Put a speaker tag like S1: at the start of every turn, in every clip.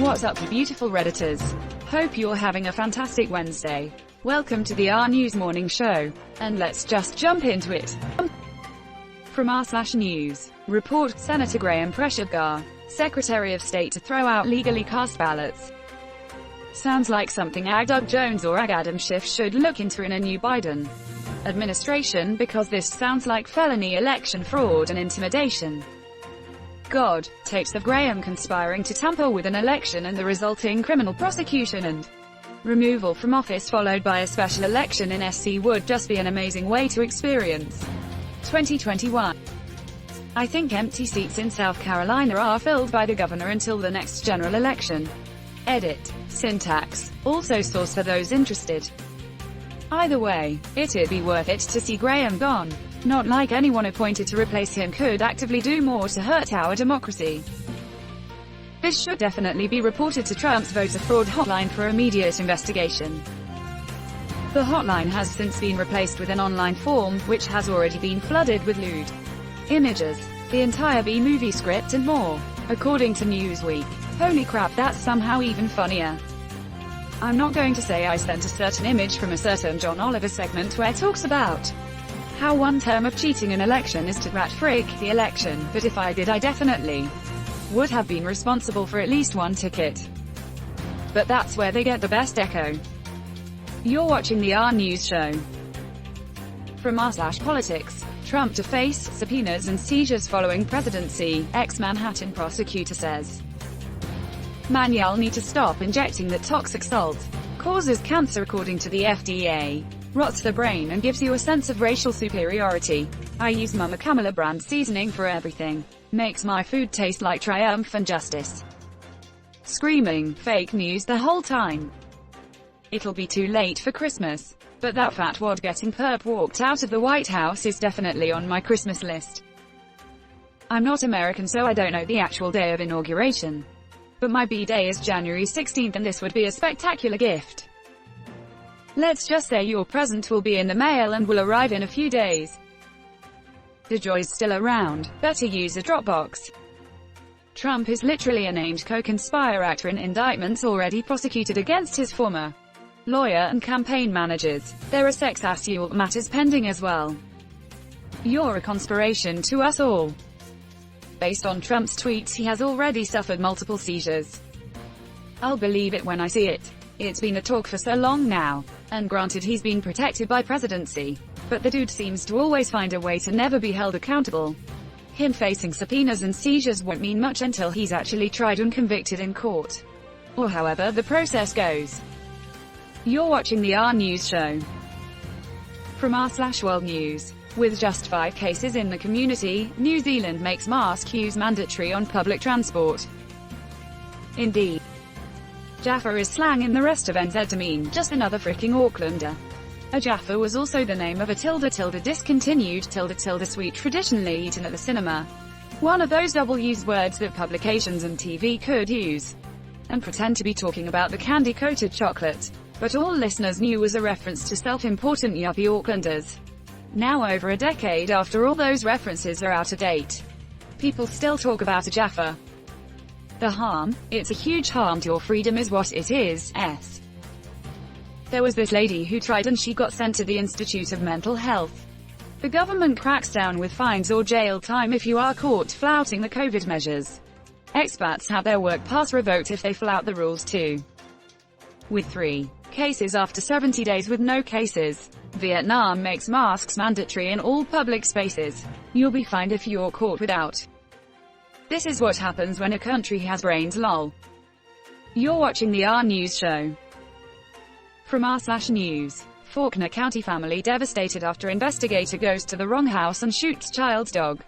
S1: What's up, you beautiful Redditors? Hope you're having a fantastic Wednesday. Welcome to the RNEWS Morning Show. And let's just jump into it. From r/news. Report, Senator Graham pressured GAR, Secretary of State to throw out legally cast ballots. Sounds like something Ag Doug Jones or Ag Adam Schiff should look into in a new Biden administration, because this sounds like felony election fraud and intimidation. God, tapes of Graham conspiring to tamper with an election and the resulting criminal prosecution and removal from office followed by a special election in SC would just be an amazing way to experience 2021. I think empty seats in South Carolina are filled by the governor until the next general election. Edit. Syntax. Also source for those interested. Either way, it'd be worth it to see Graham gone. Not like anyone appointed to replace him could actively do more to hurt our democracy. This should definitely be reported to Trump's voter fraud hotline for immediate investigation. The hotline has since been replaced with an online form, which has already been flooded with lewd images, the entire B-movie script and more, according to Newsweek. Holy crap, that's somehow even funnier. I'm not going to say I sent a certain image from a certain John Oliver segment where talks about how one term of cheating an election is to rat-frig the election, but if I did, I definitely would have been responsible for at least one ticket. But that's where they get the best echo. You're watching the RNEWS show. From r/politics. Trump to face subpoenas and seizures following presidency, ex-Manhattan prosecutor says. Man, y'all need to stop injecting that toxic salt. Causes cancer according to the FDA. Rots the brain and gives you a sense of racial superiority. I use Mama Kamala brand seasoning for everything. Makes my food taste like triumph and justice. Screaming fake news the whole time. It'll be too late for Christmas. But that fat wad getting perp walked out of the White House is definitely on my Christmas list. I'm not American, so I don't know the actual day of inauguration. But my B-Day is January 16th and this would be a spectacular gift. Let's just say your present will be in the mail and will arrive in a few days. The joy's still around. Better use a Dropbox. Trump is literally a named co-conspirator in indictments already prosecuted against his former lawyer and campaign managers. There are sex assault matters pending as well. You're a conspiration to us all. Based on Trump's tweets, he has already suffered multiple seizures. I'll believe it when I see it. It's been a talk for so long now. And granted, he's been protected by presidency. But the dude seems to always find a way to never be held accountable. Him facing subpoenas and seizures won't mean much until he's actually tried and convicted in court. Or however the process goes. You're watching the RNEWS show. From r/World News. With just 5 cases in the community, New Zealand makes mask use mandatory on public transport. Indeed. Jaffa is slang in the rest of NZ to mean just another freaking Aucklander. A Jaffa was also the name of a discontinued sweet traditionally eaten at the cinema. One of those double-use words that publications and TV could use and pretend to be talking about the candy-coated chocolate. But all listeners knew was a reference to self-important yuppie Aucklanders. Now over a decade after all those references are out of date, people still talk about a Jaffa. The harm? It's a huge harm to your freedom is what it is. There was this lady who tried and she got sent to the Institute of Mental Health. The government cracks down with fines or jail time if you are caught flouting the COVID measures. Expats have their work pass revoked if they flout the rules too. With 3 cases after 70 days with no cases. Vietnam makes masks mandatory in all public spaces. You'll be fined if you're caught without. This is what happens when a country has brains, lol. You're watching the RNEWS show. From r/news. Faulkner County family devastated after investigator goes to the wrong house and shoots child's dog.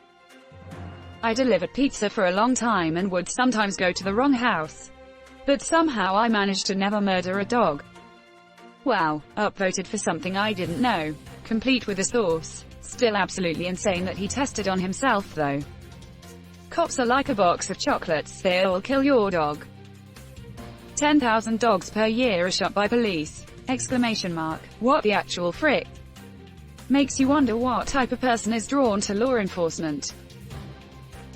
S1: I delivered pizza for a long time and would sometimes go to the wrong house. But somehow I managed to never murder a dog. Wow, upvoted for something I didn't know. Complete with a source. Still absolutely insane that he tested on himself though. Cops are like a box of chocolates, they'll kill your dog. 10,000 dogs per year are shot by police. Exclamation mark. What the actual frick? Makes you wonder what type of person is drawn to law enforcement.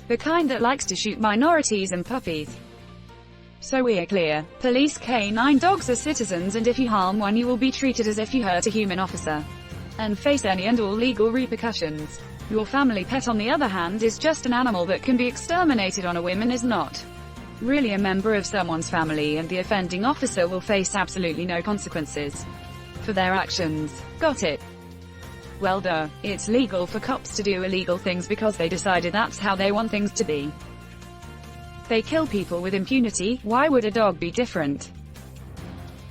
S1: The kind that likes to shoot minorities and puppies. So we're clear. Police canine dogs are citizens, and if you harm one you will be treated as if you hurt a human officer, and face any and all legal repercussions. Your family pet, on the other hand, is just an animal that can be exterminated on a whim and is not really a member of someone's family, and the offending officer will face absolutely no consequences for their actions. Got it? Well duh. It's legal for cops to do illegal things because they decided that's how they want things to be. They kill people with impunity. Why would a dog be different?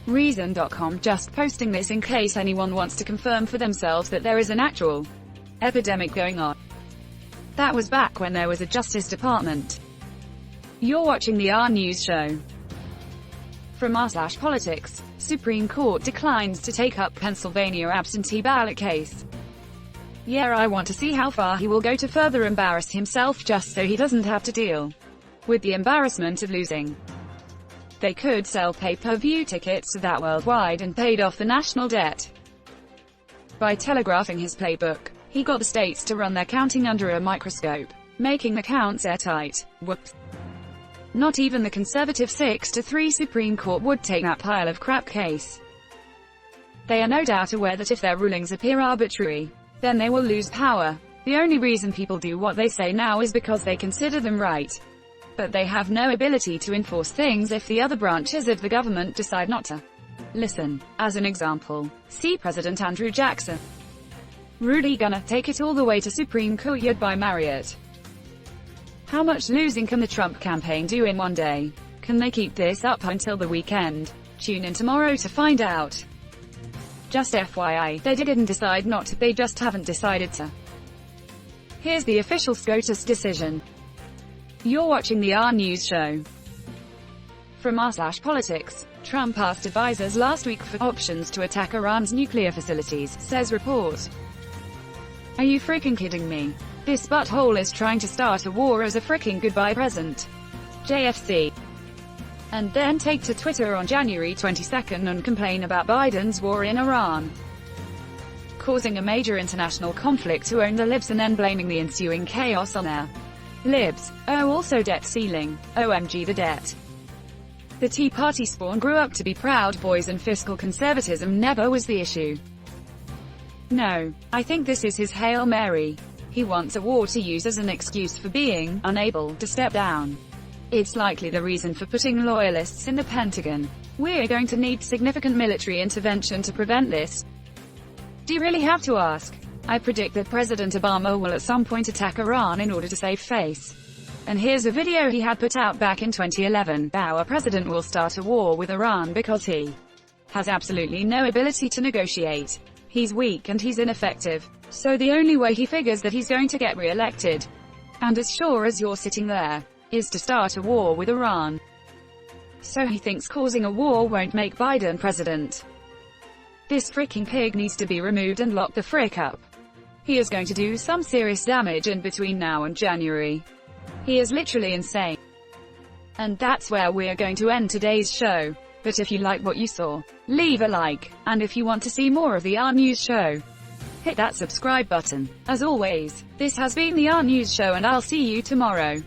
S1: Reason.com just posting this in case anyone wants to confirm for themselves that there is an actual epidemic going on. That was back when there was a Justice Department. You're watching the RNEWS show. From r/politics, Supreme Court declines to take up Pennsylvania absentee ballot case. Yeah, I want to see how far he will go to further embarrass himself just so he doesn't have to deal with the embarrassment of losing. They could sell pay-per-view tickets to that worldwide and paid off the national debt. By telegraphing his playbook, he got the states to run their counting under a microscope, making the counts airtight. Whoops. Not even the conservative 6-3 Supreme Court would take that pile of crap case. They are no doubt aware that if their rulings appear arbitrary, then they will lose power. The only reason people do what they say now is because they consider them right. But they have no ability to enforce things if the other branches of the government decide not to listen. As an example, see President Andrew Jackson. Rudy gonna take it all the way to Supreme Court by Marriott. How much losing can the Trump campaign do in one day? Can they keep this up until the weekend? Tune in tomorrow to find out. Just FYI, they didn't decide not to, they just haven't decided to. Here's the official SCOTUS decision. You're watching the RNEWS show. From r/politics, Trump asked advisors last week for options to attack Iran's nuclear facilities, says report. Are you freaking kidding me? This butthole is trying to start a war as a freaking goodbye present. JFC. And then take to Twitter on January 22nd and complain about Biden's war in Iran, causing a major international conflict to own the libs and then blaming the ensuing chaos on their libs. Oh, also debt ceiling. OMG the debt. The Tea Party spawn grew up to be Proud Boys, and fiscal conservatism never was the issue. No, I think this is his Hail Mary. He wants a war to use as an excuse for being unable to step down. It's likely the reason for putting loyalists in the Pentagon. We're going to need significant military intervention to prevent this. Do you really have to ask? I predict that President Obama will at some point attack Iran in order to save face. And here's a video he had put out back in 2011. Our president will start a war with Iran because he has absolutely no ability to negotiate. He's weak and he's ineffective. So the only way he figures that he's going to get re-elected, and as sure as you're sitting there, is to start a war with Iran. So he thinks causing a war won't make Biden president. This freaking pig needs to be removed and locked the frick up. He is going to do some serious damage in between now and January. He is literally insane. And that's where we're going to end today's show. But if you like what you saw, leave a like, and if you want to see more of the RNEWS show, hit that subscribe button. As always, this has been the RNEWS show, and I'll see you tomorrow.